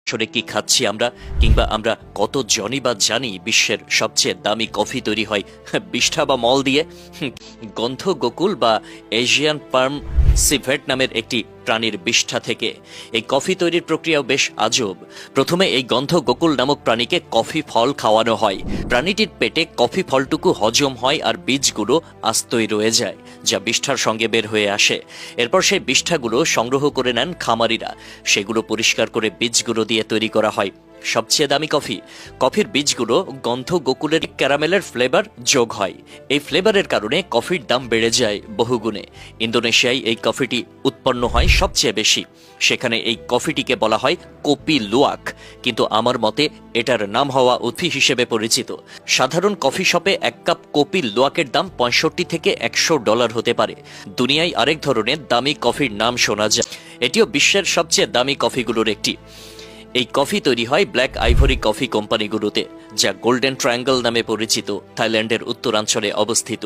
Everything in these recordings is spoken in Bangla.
আসলে কি খাচ্ছি আমরা, কিংবা আমরা কত জনই বা জানি বিশ্বের সবচেয়ে দামি কফি তৈরি হয় বিষ্ঠা বা মল দিয়ে? গন্ধ গোকুল বা এশিয়ান পার্ম সিভেট নামের একটি প্রাণীর বিষ্ঠা থেকে। এই কফি তৈরির প্রক্রিয়াও বেশ আজব। প্রথমে এই গন্ধ গোকুল নামক প্রাণীকে কফি ফল খাওয়ানো হয়। প্রাণীটির পেটে কফি ফলটুকু হজম হয় আর বীজগুলো আস্তই রয়ে যায়, যা বিষ্ঠার সঙ্গে বের হয়ে আসে। এরপর সেই বিষ্ঠাগুলো সংগ্রহ করে নেন খামারিরা। সেগুলো পরিষ্কার করে বীজগুলো দিয়ে তৈরি করা হয় সবচেয়ে দামি কফি। কফির বীজগুলো গন্ধ গোকুলের ক্যারামেলের ফ্লেভার যোগ হয়। এই ফ্লেভারের কারণে কফির দাম বেড়ে যায় বহুগুণে। ইন্দোনেশিয়ায় এই কফিটি উৎপন্ন হয় সবচেয়ে বেশি। সেখানে এই কফিটিকে বলা হয় কোপি লুয়াক, কিন্তু আমার মতে এটার নাম হওয়া উঠি হিসেবে পরিচিত। সাধারণ কফি শপে এক কাপ কোপি লুয়াকের দাম $65 থেকে $100 হতে পারে। দুনিয়ায় আরেক ধরনের দামি কফির নাম শোনা যায়। এটিও বিশ্বের সবচেয়ে দামি কফিগুলোর একটি। এই কফি তৈরি হয় ব্ল্যাক আইভরি কফি কোম্পানিগুলোতে, যা গোল্ডেন ট্রায়াঙ্গল নামে পরিচিত, থাইল্যান্ডের উত্তরাঞ্চলে অবস্থিত।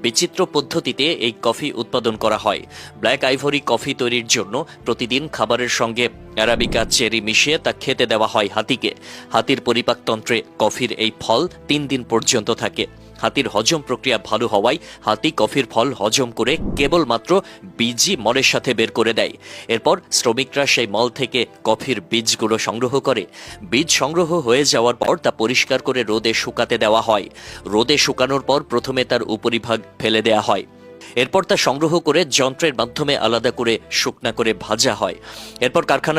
বিচিত্র পদ্ধতিতে এই কফি উৎপাদন করা হয়। ব্ল্যাক আইভরি কফি তৈরির জন্য প্রতিদিন খাবারের সঙ্গে অ্যারাবিকা চেরি মিশিয়ে তা খেতে দেওয়া হয় হাতিকে। হাতির পরিপাকতন্ত্রে কফির এই ফল 3 দিন পর্যন্ত থাকে। হাতির হজম প্রক্রিয়া ভালো হওয়ায় হাতি কফির ফল হজম করে কেবলমাত্র বীজই মলের সাথে বের করে দেয়। এরপর শ্রমিকরা সেই মল থেকে কফির বীজগুলো সংগ্রহ করে। বীজ সংগ্রহ হয়ে যাওয়ার পর তা পরিষ্কার করে রোদে শুকাতে দেওয়া হয়। রোদে শুকানোর পর প্রথমে তার উপরিভাগ ফেলে দেওয়া হয়। এরপর তা সংগ্রহ করে যন্ত্রের মাধ্যমে আলাদা করে শুকনা করে ভাজা হয়। এরপর কারখানা